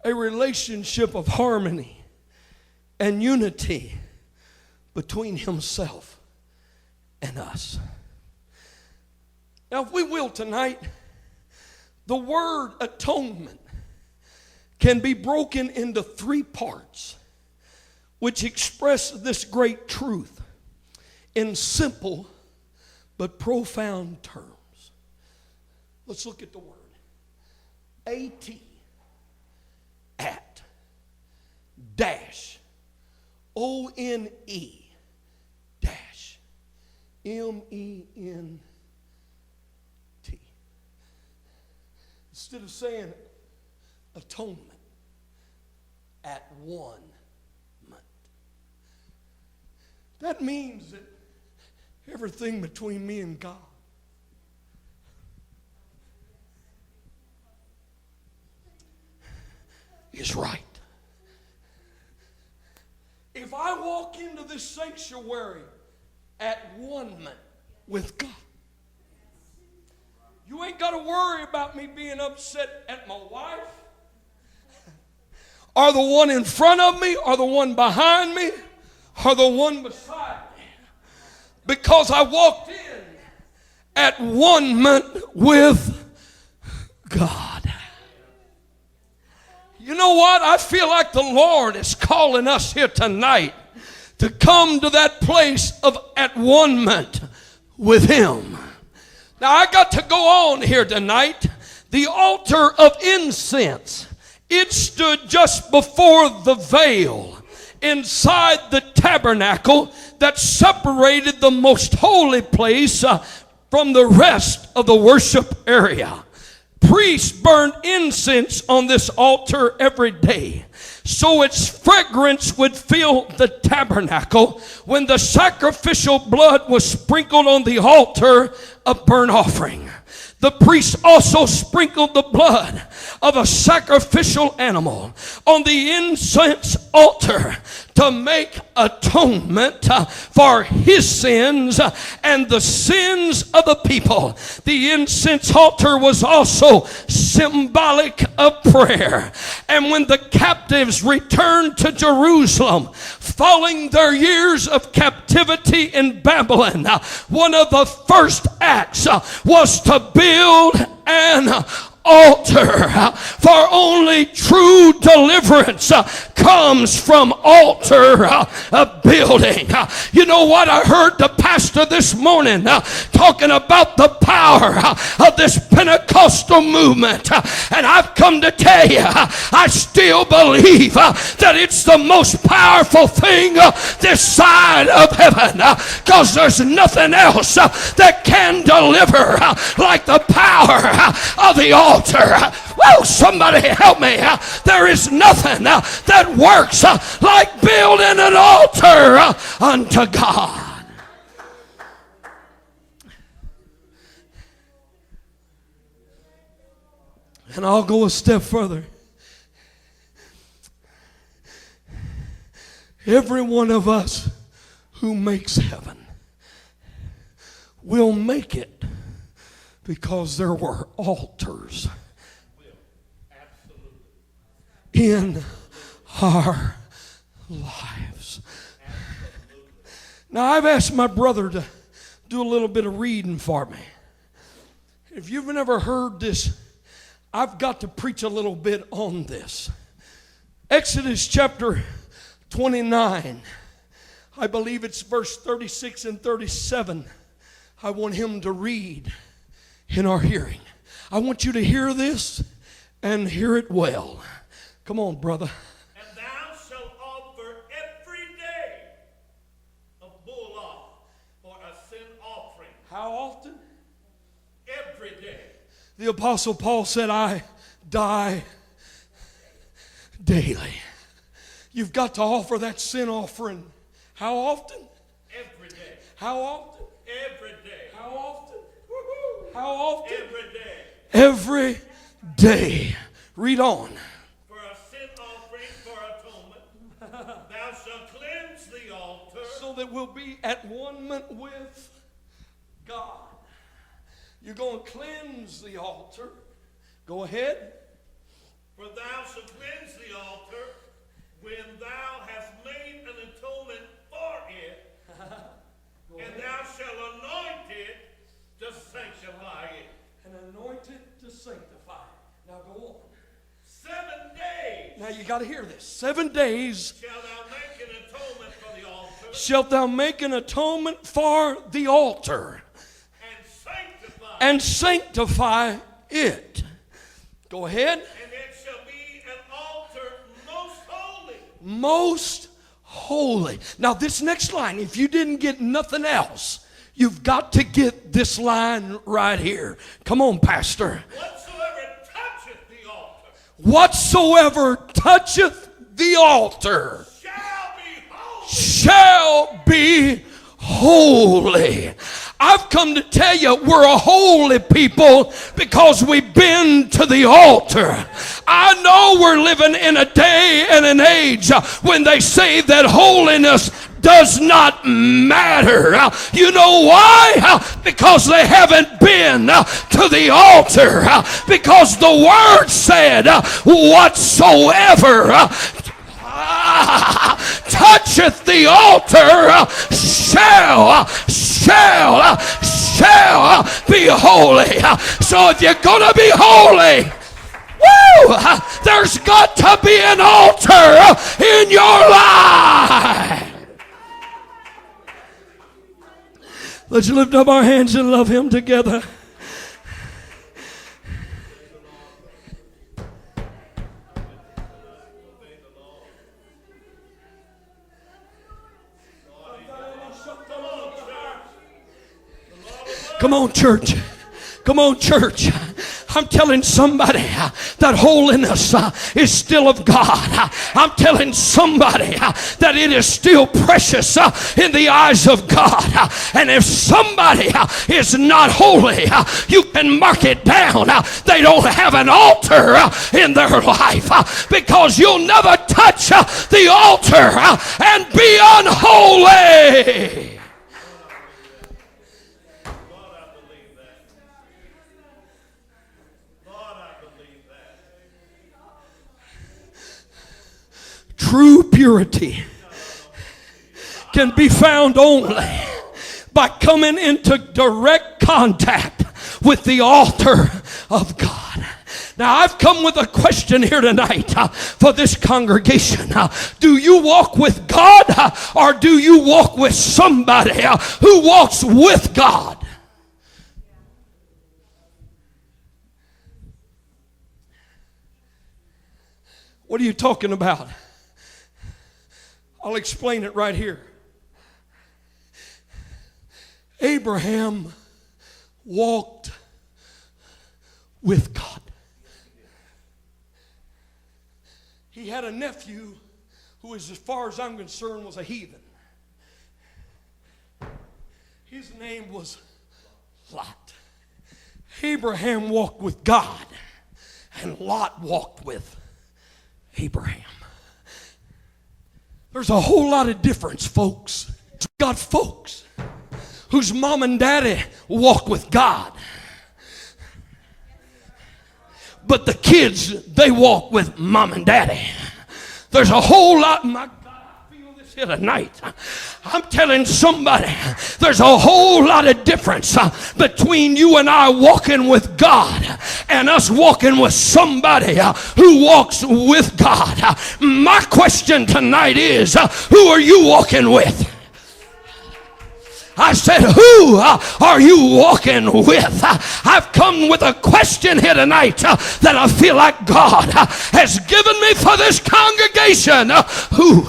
a relationship of harmony and unity between himself and us. Now, if we will tonight, the word atonement can be broken into three parts, which express this great truth in simple but profound terms. Let's look at the word. A-T, at, dash, O-N-E, dash, M-E-N-T. Instead of saying atonement, at one month. That means that everything between me and God is right. If I walk into this sanctuary at one month with God, you ain't got to worry about me being upset at my wife, or the one in front of me, or the one behind me, or the one beside me. Because I walked in at one month with God. You know what? I feel like the Lord is calling us here tonight to come to that place of at one month with Him. Now I got to go on here tonight. The altar of incense, it stood just before the veil inside the tabernacle that separated the most holy place from the rest of the worship area. Priests burned incense on this altar every day, so its fragrance would fill the tabernacle when the sacrificial blood was sprinkled on the altar of burnt offering. The priest also sprinkled the blood of a sacrificial animal on the incense altar to make atonement for his sins and the sins of the people. The incense altar was also symbolic of prayer. And when the captives returned to Jerusalem following their years of captivity in Babylon, one of the first acts was to build an altar. For only true deliverance comes from altar building. You know what? I heard the pastor this morning talking about the power of this Pentecostal movement, and I've come to tell you, I still believe that it's the most powerful thing this side of heaven, because there's nothing else that can deliver like the power of the altar. Whoa, somebody help me. There is nothing that works like building an altar unto God. And I'll go a step further. Every one of us who makes heaven will make it because there were altars in our lives. Now, I've asked my brother to do a little bit of reading for me. If you've never heard this, I've got to preach a little bit on this. Exodus chapter 29, I believe it's verse 36 and 37. I want him to read in our hearing. I want you to hear this and hear it well. Come on, brother. And thou shalt offer every day a bullock for a sin offering. How often? Every day. The Apostle Paul said, I die daily. You've got to offer that sin offering. How often? Every day. How often? Every day. How often? How often? Every day. Every day. Read on. For a sin offering for atonement, thou shalt cleanse the altar. So that we'll be at one with God. You're going to cleanse the altar. Go ahead. For thou shalt cleanse the altar when thou hast made an atonement for it, and thou shalt anoint it to sanctify it. And anoint it to sanctify it. Now go on. 7 days. Now you got to hear this. 7 days Shalt thou make an atonement for the altar, shalt thou make an atonement for the altar and sanctify, and sanctify it. Go ahead. and it shall be an altar most holy. Most holy. Now this next line, if you didn't get nothing else, you've got to get this line right here. Come on, Pastor. Whatsoever toucheth the altar Whatsoever toucheth the altar shall be holy. shall be holy. I've come to tell you we're a holy people because we've been to the altar. I know we're living in a day and an age when they say that holiness does not matter. You know why? Because they haven't been to the altar. Because the word said, whatsoever toucheth the altar shall be holy. So if you're gonna be holy, there's got to be an altar in your life. Let's lift up our hands and love him together. Come on, church. Come on, church. I'm telling somebody that holiness is still of God. I'm telling somebody that it is still precious in the eyes of God. And if somebody is not holy, you can mark it down. They don't have an altar in their life, because you'll never touch the altar and be unholy. True purity can be found only by coming into direct contact with the altar of God. Now, I've come with a question here tonight for this congregation. Do you walk with God, or do you walk with somebody who walks with God? What are you talking about? I'll explain it right here. Abraham walked with God. He had a nephew who, as far as I'm concerned, was a heathen. His name was Lot. Abraham walked with God, and Lot walked with Abraham. There's a whole lot of difference, folks. You got folks whose mom and daddy walk with God, but the kids, they walk with mom and daddy. There's a whole lot. My God, I feel this here tonight. I'm telling somebody, there's a whole lot of difference between you and I walking with God and us walking with somebody who walks with God. My question tonight is, who are you walking with? I said, who are you walking with? I've come with a question here tonight that I feel like God has given me for this congregation. Who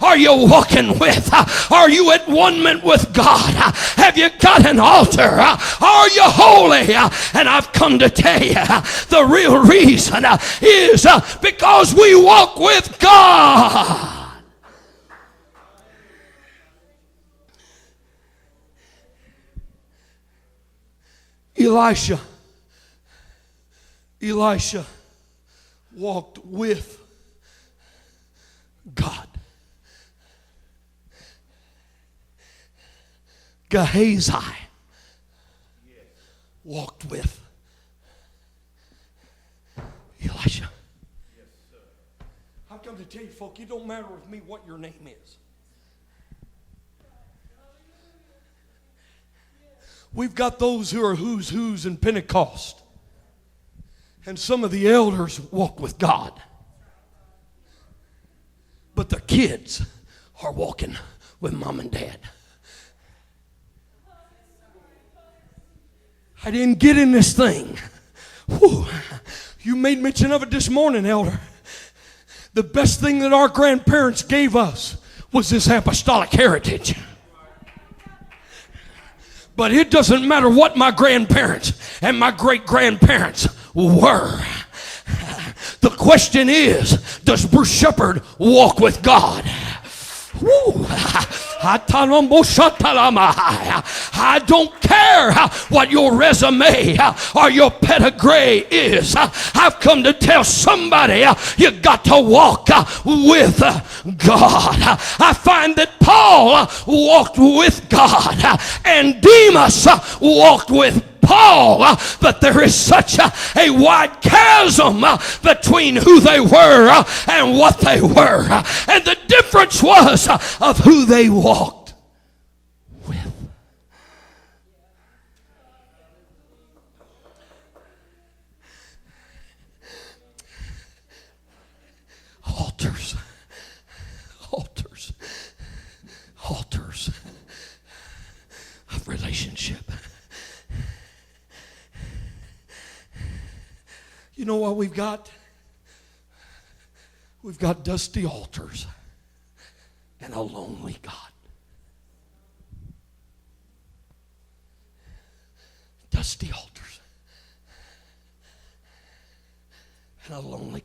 are you walking with? Are you at one minute with God? Have you got an altar? Are you holy? And I've come to tell you, the real reason is because we walk with God. Elisha walked with God. Gehazi walked with Elisha. trying to tell you, folk, it don't matter with me what your name is. We've got those who are who's in Pentecost. And some of the elders walk with God. But the kids are walking with mom and dad. I didn't get in this thing. Whew. You made mention of it this morning, elder. The best thing that our grandparents gave us was this apostolic heritage. But it doesn't matter what my grandparents and my great-grandparents were. The question is, does Bruce Sheppard walk with God? Woo. I don't care what your resume or your pedigree is. I've come to tell somebody you got to walk with God. I find that Paul walked with God and Demas walked with Paul, but there is such a wide chasm between who they were and what they were. And the difference was of who they walked with. Altars. Altars. Altars of relationship. You know what we've got? We've got dusty altars and a lonely God. Dusty altars and a lonely